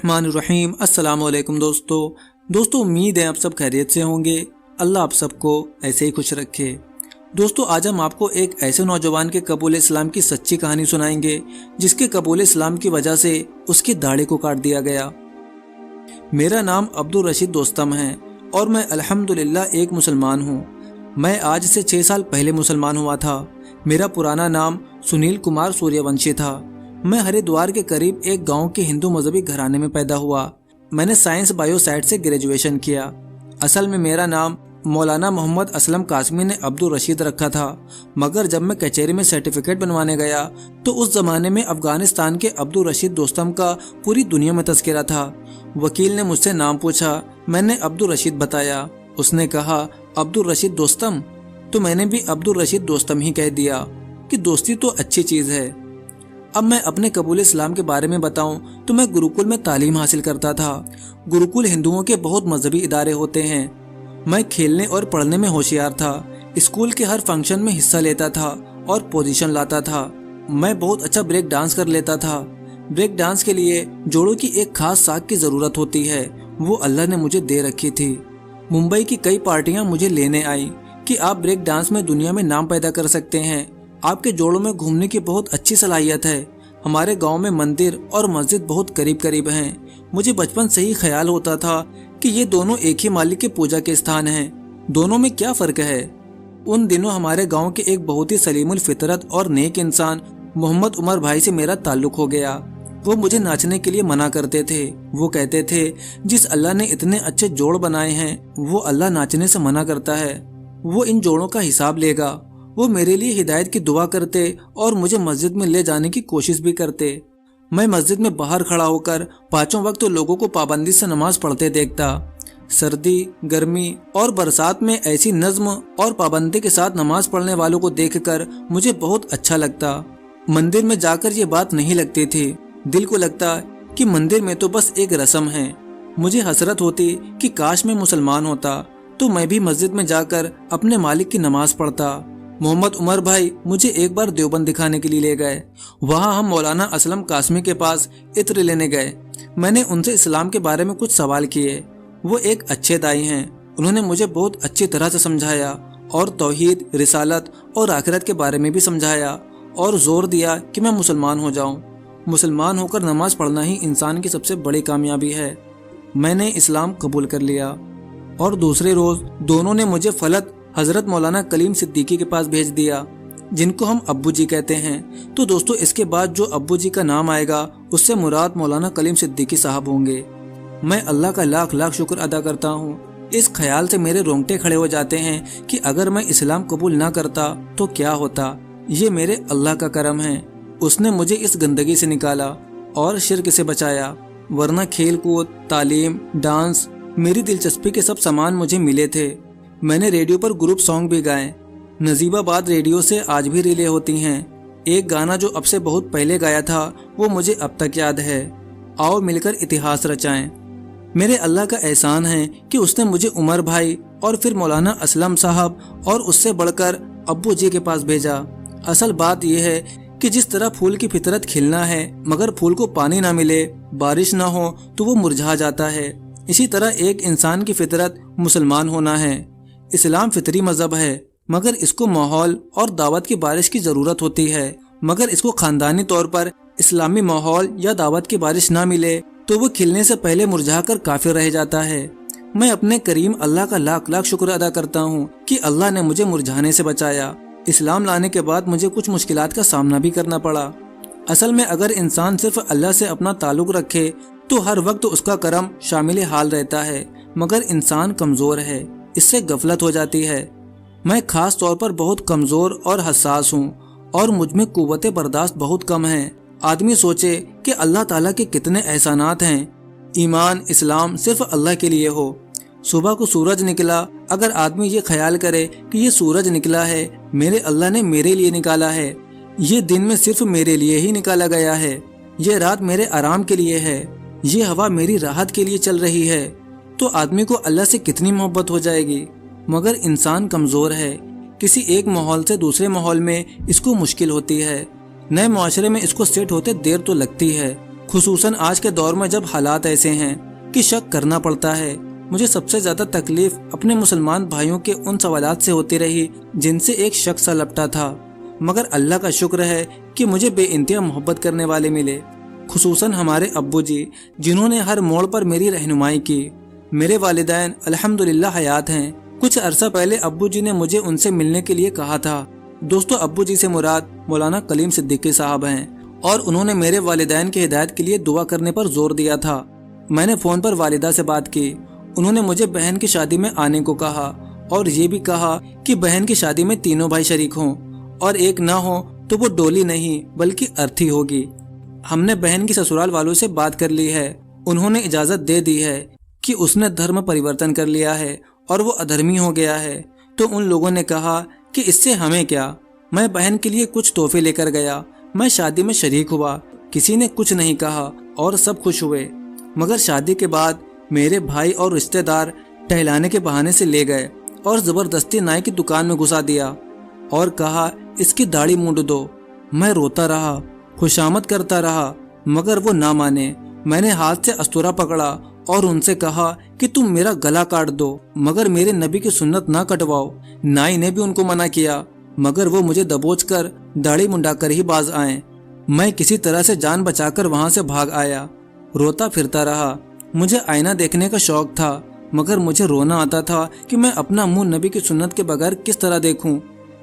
रहीम अस्सलाम वालेकुम दोस्तों उम्मीद है आप सब खैरियत से होंगे। अल्लाह आप सबको ऐसे ही खुश रखे। दोस्तों आज हम आपको एक ऐसे नौजवान के कबूल इस्लाम की सच्ची कहानी सुनाएंगे जिसके कबूल इस्लाम की वजह से उसकी दाढ़ी को काट दिया गया। मेरा नाम अब्दुल रशीद दोस्तम है और मैं अल्हम्दुलिल्लाह एक मुसलमान हूँ। मैं आज से 6 साल पहले मुसलमान हुआ था। मेरा पुराना नाम सुनील कुमार सूर्यवंशी था। मैं हरिद्वार के करीब एक गांव के हिंदू मजहबी घराने में पैदा हुआ। मैंने साइंस बायो साइड से ग्रेजुएशन किया। असल में मेरा नाम मौलाना मोहम्मद असलम कासमी ने अब्दुल रशीद रखा था, मगर जब मैं कचहरी में सर्टिफिकेट बनवाने गया तो उस जमाने में अफगानिस्तान के अब्दुल रशीद दोस्तम का पूरी दुनिया में तस्करा था। वकील ने मुझसे नाम पूछा, मैंने अब्दुल रशीद बताया। उसने कहा अब्दुल रशीद दोस्तम, तो मैंने भी अब्दुल रशीद दोस्तम ही कह दिया कि दोस्ती तो अच्छी चीज़ है। अब मैं अपने कबूल इस्लाम के बारे में बताऊं तो मैं गुरुकुल में तालीम हासिल करता था। गुरुकुल हिंदुओं के बहुत मजहबी इदारे होते हैं। मैं खेलने और पढ़ने में होशियार था। स्कूल के हर फंक्शन में हिस्सा लेता था और पोजीशन लाता था। मैं बहुत अच्छा ब्रेक डांस कर लेता था। ब्रेक डांस के लिए जोड़ों की एक खास साख की ज़रूरत होती है, वो अल्लाह ने मुझे दे रखी थी। मुंबई की कई पार्टियां मुझे लेने आई कि आप ब्रेक डांस में दुनिया में नाम पैदा कर सकते हैं, आपके जोड़ों में घूमने की बहुत अच्छी सलाहियत है। हमारे गांव में मंदिर और मस्जिद बहुत करीब करीब हैं। मुझे बचपन से ही ख्याल होता था कि ये दोनों एक ही मालिक की पूजा के स्थान हैं। दोनों में क्या फ़र्क है। उन दिनों हमारे गांव के एक बहुत ही सलीमुल फितरत और नेक इंसान मोहम्मद उमर भाई से मेरा ताल्लुक हो गया। वो मुझे नाचने के लिए मना करते थे। वो कहते थे जिस अल्लाह ने इतने अच्छे जोड़ बनाए हैं वो अल्लाह नाचने से मना करता है, वो इन जोड़ों का हिसाब लेगा। वो मेरे लिए हिदायत की दुआ करते और मुझे मस्जिद में ले जाने की कोशिश भी करते। मैं मस्जिद में बाहर खड़ा होकर 5 वक्त लोगों को पाबंदी से नमाज पढ़ते देखता। सर्दी, गर्मी और बरसात में ऐसी नज्म और पाबंदी के साथ नमाज पढ़ने वालों को देखकर मुझे बहुत अच्छा लगता। मंदिर में जाकर ये बात नहीं लगती थी। दिल को लगता कि मंदिर में तो बस एक रस्म है। मुझे हसरत होती कि काश मैं मुसलमान होता तो मैं भी मस्जिद में जाकर अपने मालिक की नमाज पढ़ता। मोहम्मद उमर भाई मुझे एक बार देवबंद दिखाने के लिए ले गए। वहाँ हम मौलाना असलम कासमी के पास इत्र लेने गए। मैंने उनसे इस्लाम के बारे में कुछ सवाल किए। वो एक अच्छे दाई हैं। उन्होंने मुझे बहुत अच्छी तरह से समझाया और तौहीद, रिसालत और आखिरत के बारे में भी समझाया और जोर दिया कि मैं मुसलमान हो जाऊँ। मुसलमान होकर नमाज पढ़ना ही इंसान की सबसे बड़ी कामयाबी है। मैंने इस्लाम कबूल कर लिया और दूसरे रोज़ दोनों ने मुझे फलत हज़रत मौलाना कलीम सिद्दीकी के पास भेज दिया, जिनको हम अब्बू जी कहते हैं। तो दोस्तों इसके बाद जो अब्बू जी का नाम आएगा उससे मुराद मौलाना कलीम सिद्दीकी साहब होंगे। मैं अल्लाह का लाख लाख शुक्र अदा करता हूँ। इस ख्याल से मेरे रोंगटे खड़े हो जाते हैं कि अगर मैं इस्लाम कबूल ना करता तो क्या होता। ये मेरे अल्लाह का करम है। उसने मुझे इस गंदगी से निकाला और शिर्क से बचाया, वरना खेल कूद, तालीम, डांस, मेरी दिलचस्पी के सब सामान मुझे मिले थे। मैंने रेडियो पर ग्रुप सॉन्ग भी गाए। नजीबाबाद रेडियो से आज भी रिले होती हैं। एक गाना जो अब से बहुत पहले गाया था वो मुझे अब तक याद है, आओ मिलकर इतिहास रचाएं। मेरे अल्लाह का एहसान है कि उसने मुझे उमर भाई और फिर मौलाना असलम साहब और उससे बढ़कर अब्बू जी के पास भेजा। असल बात यह है कि जिस तरह फूल की फितरत खिलना है मगर फूल को पानी ना मिले, बारिश ना हो तो वो मुरझा जाता है, इसी तरह एक इंसान की फितरत मुसलमान होना है। इस्लाम फितरी मजहब है मगर इसको माहौल और दावत की बारिश की ज़रूरत होती है। मगर इसको ख़ानदानी तौर पर इस्लामी माहौल या दावत की बारिश ना मिले तो वो खिलने से पहले मुरझा कर काफिर रह जाता है। मैं अपने करीम अल्लाह का लाख लाख शुक्र अदा करता हूँ कि अल्लाह ने मुझे मुरझाने से बचाया। इस्लाम लाने के बाद मुझे कुछ मुश्किलात का सामना भी करना पड़ा। असल में अगर इंसान सिर्फ अल्लाह से अपना ताल्लुक़ रखे तो हर वक्त उसका करम शामिल हाल रहता है, मगर इंसान कमज़ोर है, इससे गफलत हो जाती है। मैं खास तौर पर बहुत कमज़ोर और हसास हूँ और मुझ में कुव्वत बर्दाश्त बहुत कम है। आदमी सोचे कि अल्लाह ताला के कितने एहसानात हैं। ईमान, इस्लाम सिर्फ अल्लाह के लिए हो। सुबह को सूरज निकला, अगर आदमी ये ख्याल करे कि ये सूरज निकला है, मेरे अल्लाह ने मेरे लिए निकाला है, ये दिन में सिर्फ मेरे लिए ही निकाला गया है, ये रात मेरे आराम के लिए है, ये हवा मेरी राहत के लिए चल रही है, तो आदमी को अल्लाह से कितनी मोहब्बत हो जाएगी। मगर इंसान कमज़ोर है। किसी एक माहौल से दूसरे माहौल में इसको मुश्किल होती है। नए मुआशरे में इसको सेट होते देर तो लगती है। خصوصاً آج کے دور میں جب حالات ایسے ہیں کہ شک کرنا پڑتا ہے۔ مجھے سب سے زیادہ تکلیف اپنے مسلمان بھائیوں کے ان سوالات سے ہوتی رہی جن سے ایک شک سا لپٹا تھا، مگر اللہ کا شکر ہے کہ مجھے بے انتہا محبت کرنے والے ملے، خصوصاً ہمارے ابو جی جنہوں نے ہر موڑ پر میری رہنمائی کی۔ میرے والدین الحمدللہ حیات ہیں۔ کچھ عرصہ پہلے ابو جی نے مجھے ان سے ملنے کے لیے کہا تھا۔ دوستو، ابو جی سے مراد مولانا کلیم صدیقی صاحب ہیں، اور انہوں نے میرے والدین کی ہدایت کے لیے دعا کرنے پر زور دیا تھا۔ میں نے فون پر والدہ سے بات کی۔ انہوں نے مجھے بہن کی شادی میں آنے کو کہا، اور یہ بھی کہا کہ بہن کی شادی میں تینوں بھائی شریک ہوں، اور ایک نہ ہو تو وہ ڈولی نہیں بلکہ ارتھی ہوگی۔ ہم نے بہن کی سسرال والوں سے بات کر لی ہے، انہوں نے اجازت دے دی ہے کہ اس نے دھرم پریورتن کر لیا ہے اور وہ ادھرمی ہو گیا ہے۔ تو ان لوگوں نے کہا کہ اس سے ہمیں کیا۔ میں بہن کے لیے کچھ تحفے لے کر گیا۔ میں شادی میں شریک ہوا، کسی نے کچھ نہیں کہا اور سب خوش ہوئے۔ مگر شادی کے بعد میرے بھائی اور رشتہ دار ٹہلانے کے بہانے سے لے گئے اور زبردستی نائی کی دکان میں گھسا دیا اور کہا اس کی داڑھی مونڈ دو۔ میں روتا رہا، خوشامد کرتا رہا، مگر وہ نہ مانے۔ میں نے ہاتھ سے استورا پکڑا اور ان سے کہا کہ تم میرا گلا کاٹ دو، مگر میرے نبی کی سنت نہ کٹواؤ۔ نائی نے بھی ان کو منع کیا، مگر وہ مجھے دبوچ کر داڑھی منڈا کر ہی باز آئیں۔ میں کسی طرح سے جان بچا کر وہاں سے بھاگ آیا، روتا پھرتا رہا۔ مجھے آئینہ دیکھنے کا شوق تھا، مگر مجھے رونا آتا تھا کہ میں اپنا منہ نبی کی سنت کے بغیر کس طرح دیکھوں۔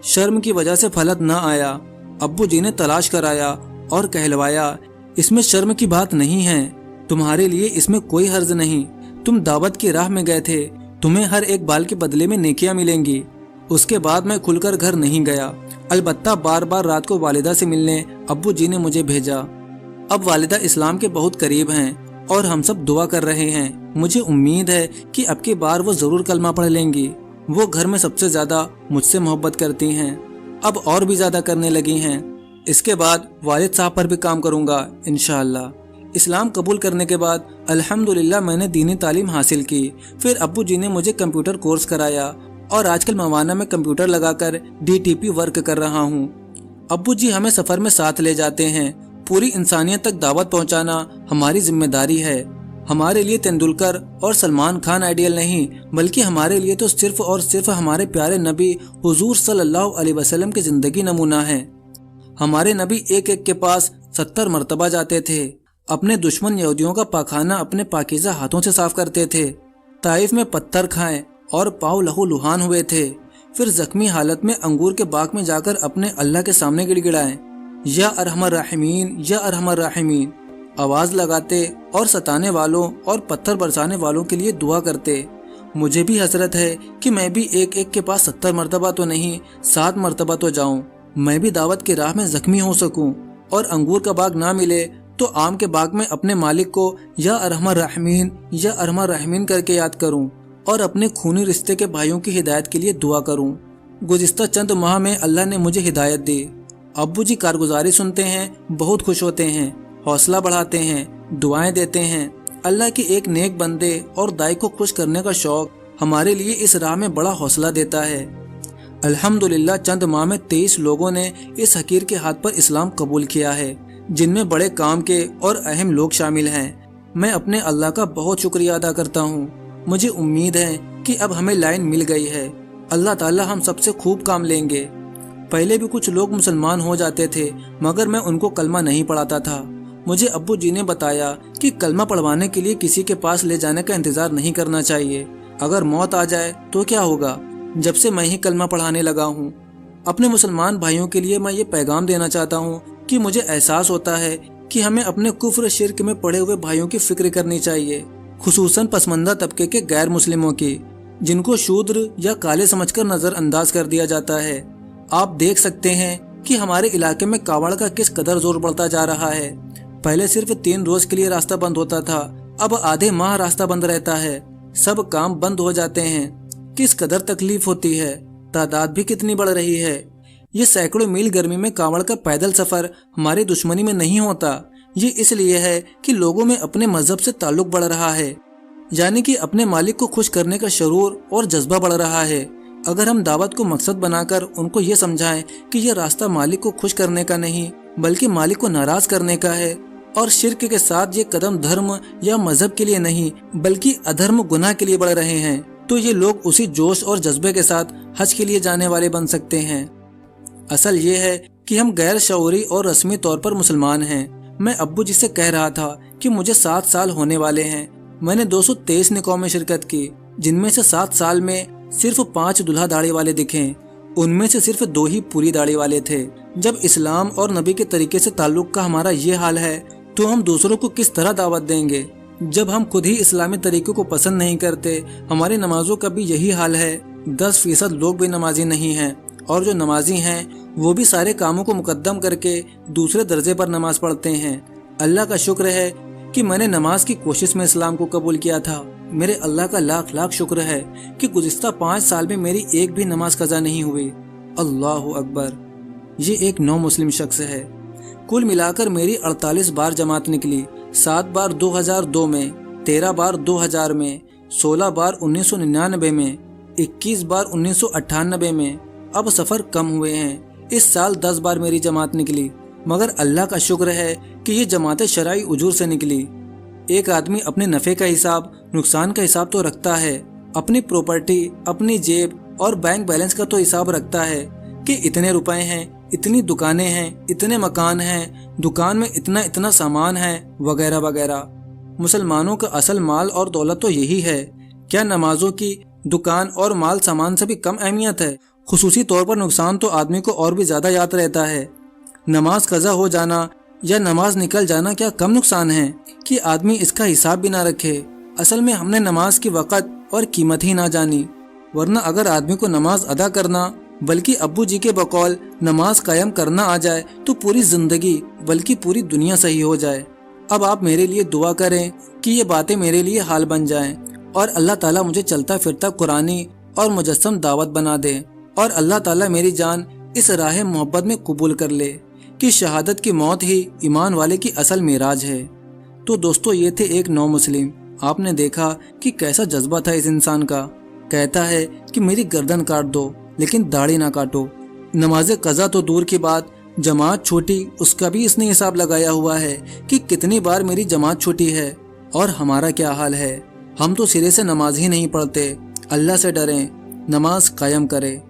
شرم کی وجہ سے پھلت نہ آیا۔ ابو جی نے تلاش کرایا اور کہلوایا اس میں شرم کی بات نہیں ہے، تمہارے لیے اس میں کوئی حرج نہیں۔ تم دعوت کی راہ میں گئے تھے، تمہیں ہر ایک بال کے بدلے میں نیکیاں ملیں گی۔ اس کے بعد میں کھل کر گھر نہیں گیا، البتہ بار بار رات کو والدہ سے ملنے ابو جی نے مجھے بھیجا۔ اب والدہ اسلام کے بہت قریب ہیں اور ہم سب دعا کر رہے ہیں۔ مجھے امید ہے کہ اب کی بار وہ ضرور کلمہ پڑھ لیں گی۔ وہ گھر میں سب سے زیادہ مجھ سے محبت کرتی ہیں، اب اور بھی زیادہ کرنے لگی ہیں۔ اس کے بعد والد صاحب پر بھی کام کروں گا انشاءاللہ۔ اسلام قبول کرنے کے بعد الحمدللہ میں نے دینی تعلیم حاصل کی۔ پھر ابو جی نے مجھے کمپیوٹر کورس کرایا اور آج کل موانع میں کمپیوٹر لگا کر DTP ورک کر رہا ہوں۔ ابو جی ہمیں سفر میں ساتھ لے جاتے ہیں۔ پوری انسانیت تک دعوت پہنچانا ہماری ذمہ داری ہے۔ ہمارے لیے تندولکر اور سلمان خان آئیڈیل نہیں، بلکہ ہمارے لیے تو صرف اور صرف ہمارے پیارے نبی حضور صلی اللہ علیہ وسلم کی زندگی نمونہ ہے۔ ہمارے نبی ایک ایک کے پاس 70 مرتبہ جاتے تھے، اپنے دشمن یہودیوں کا پاخانہ اپنے پاکیزہ ہاتھوں سے صاف کرتے تھے، طائف میں پتھر کھائے اور پاؤں لہو لہان ہوئے تھے، پھر زخمی حالت میں انگور کے باغ میں جا کر اپنے اللہ کے سامنے گڑ گڑائے، یا ارحم الراحمین یا ارحم الراحمین آواز لگاتے اور ستانے والوں اور پتھر برسانے والوں کے لیے دعا کرتے۔ مجھے بھی حسرت ہے کہ میں بھی ایک ایک کے پاس 70 مرتبہ تو نہیں 7 مرتبہ تو جاؤں، میں بھی دعوت کی راہ میں زخمی ہو سکوں، اور انگور کا باغ نہ ملے تو آم کے باغ میں اپنے مالک کو یا ارحم الراحمین یا ارحم الراحمین کر کے یاد کروں، اور اپنے خونی رشتے کے بھائیوں کی ہدایت کے لیے دعا کروں۔ گزشتہ چند ماہ میں اللہ نے مجھے ہدایت دی۔ ابو جی کارگزاری سنتے ہیں، بہت خوش ہوتے ہیں، حوصلہ بڑھاتے ہیں، دعائیں دیتے ہیں۔ اللہ کے ایک نیک بندے اور دائی کو خوش کرنے کا شوق ہمارے لیے اس راہ میں بڑا حوصلہ دیتا ہے۔ الحمدللہ چند ماہ میں 23 لوگوں نے اس حقیر کے ہاتھ پر اسلام قبول کیا ہے، جن میں بڑے کام کے اور اہم لوگ شامل ہیں۔ میں اپنے اللہ کا بہت شکریہ ادا کرتا ہوں۔ مجھے امید ہے کہ اب ہمیں لائن مل گئی ہے، اللہ تعالی ہم سب سے خوب کام لیں گے۔ پہلے بھی کچھ لوگ مسلمان ہو جاتے تھے، مگر میں ان کو کلمہ نہیں پڑھاتا تھا۔ مجھے ابو جی نے بتایا کہ کلمہ پڑھوانے کے لیے کسی کے پاس لے جانے کا انتظار نہیں کرنا چاہیے، اگر موت آ جائے تو کیا ہوگا۔ جب سے میں ہی کلمہ پڑھانے لگا ہوں، اپنے مسلمان بھائیوں کے لیے میں یہ پیغام دینا چاہتا ہوں کہ مجھے احساس ہوتا ہے کہ ہمیں اپنے کفر شرک میں پڑے ہوئے بھائیوں کی فکر کرنی چاہیے، خصوصاً پسماندہ طبقے کے غیر مسلموں کی، جن کو شودر یا کالے سمجھ کر نظر انداز کر دیا جاتا ہے۔ آپ دیکھ سکتے ہیں کہ ہمارے علاقے میں کاوڑ کا کس قدر زور بڑھتا جا رہا ہے۔ پہلے صرف 3 روز کے لیے راستہ بند ہوتا تھا، اب آدھے ماہ راستہ بند رہتا ہے، سب کام بند ہو جاتے ہیں۔ کس قدر تکلیف ہوتی ہے، تعداد بھی کتنی بڑھ رہی ہے۔ یہ سینکڑوں میل گرمی میں کاوڑ کا پیدل سفر ہماری دشمنی میں نہیں ہوتا، یہ اس لیے ہے کہ لوگوں میں اپنے مذہب سے تعلق بڑھ رہا ہے، یعنی کہ اپنے مالک کو خوش کرنے کا شعور اور جذبہ بڑھ رہا ہے۔ اگر ہم دعوت کو مقصد بنا کر ان کو یہ سمجھائیں کہ یہ راستہ مالک کو خوش کرنے کا نہیں بلکہ مالک کو ناراض کرنے کا ہے، और शिर्क के साथ ये कदम धर्म या मजहब के लिए नहीं बल्कि अधर्म गुनाह के लिए बढ़ रहे हैं, तो ये लोग उसी जोश और जज्बे के साथ हज के लिए जाने वाले बन सकते हैं। असल ये है कि हम गैर शऊरी और रस्मी तौर पर मुसलमान हैं। मैं अब्बू जी से कह रहा था कि मुझे 7 साल होने वाले हैं। मैंने 223 निकाहों में शिरकत की, जिनमें से 7 साल में सिर्फ 5 दुल्हा दाढ़ी वाले दिखे। उनमें से सिर्फ 2 ही पूरी दाढ़ी वाले थे। जब इस्लाम और नबी के तरीके से ताल्लुक का हमारा ये हाल है तो हम दूसरों को किस तरह दावत देंगे? जब हम खुद ही इस्लामी तरीकों को पसंद नहीं करते। हमारी नमाजों का भी यही हाल है। 10% लोग भी नमाजी नहीं हैं, और जो नमाजी हैं वो भी सारे कामों को मुकद्दम करके दूसरे दर्जे पर नमाज पढ़ते हैं। अल्लाह का शुक्र है कि मैंने नमाज की कोशिश में इस्लाम को कबूल किया था। मेरे अल्लाह का लाख लाख शुक्र है कि गुज़िश्ता 5 साल में मेरी एक भी नमाज कज़ा नहीं हुई। अल्लाहु अकबर। ये एक नौ मुस्लिम शख्स है। कुल मिलाकर मेरी 48 बार जमात निकली। 7 बार 2002 में, 13 बार 2000 में, 16 बार 1999 में, 21 बार 1998 में। अब सफ़र कम हुए हैं। इस साल 10 बार मेरी जमात निकली, मगर अल्लाह का शुक्र है कि ये जमातें शरई उजूर से निकली। एक आदमी अपने नफ़े का हिसाब, नुकसान का हिसाब तो रखता है, अपनी प्रॉपर्टी, अपनी जेब और बैंक बैलेंस का तो हिसाब रखता है कि इतने रुपए हैं, इतनी दुकानें हैं, इतने मकान हैं, दुकान में इतना इतना सामान है, वगैरह वगैरह। मुसलमानों का असल माल और दौलत तो यही है। क्या नमाजों की दुकान और माल सामान से भी कम अहमियत है? खुसूसी तौर पर नुकसान तो आदमी को और भी ज़्यादा याद रहता है। नमाज कज़ा हो जाना या नमाज निकल जाना क्या कम नुकसान है कि आदमी इसका हिसाब भी ना रखे? असल में हमने नमाज की वक़्त और कीमत ही ना जानी। वरना अगर आदमी को नमाज अदा करना बल्कि अब्बू जी के बकौल नमाज कायम करना आ जाए तो पूरी ज़िंदगी बल्कि पूरी दुनिया सही हो जाए। अब आप मेरे लिए दुआ करें कि ये बातें मेरे लिए हाल बन जाएं और अल्लाह ताला मुझे चलता फिरता कुरानी और मुजस्सम दावत बना दे, और अल्लाह ताला मेरी जान इस राह मोहब्बत में कबूल कर ले कि शहादत की मौत ही ईमान वाले की असल मिराज है। तो दोस्तों, ये थे एक नौ मुस्लिम। आपने देखा कि कैसा जज्बा था इस इंसान का। कहता है कि मेरी गर्दन काट दो लेकिन दाढ़ी ना काटो। नमाज कज़ा तो दूर की बात, जमात छूटी उसका भी इसने हिसाब लगाया हुआ है कि कितनी बार मेरी जमात छूटी है। और हमारा क्या हाल है? हम तो सिरे से नमाज ही नहीं पढ़ते। अल्लाह से डरें, नमाज कायम करें।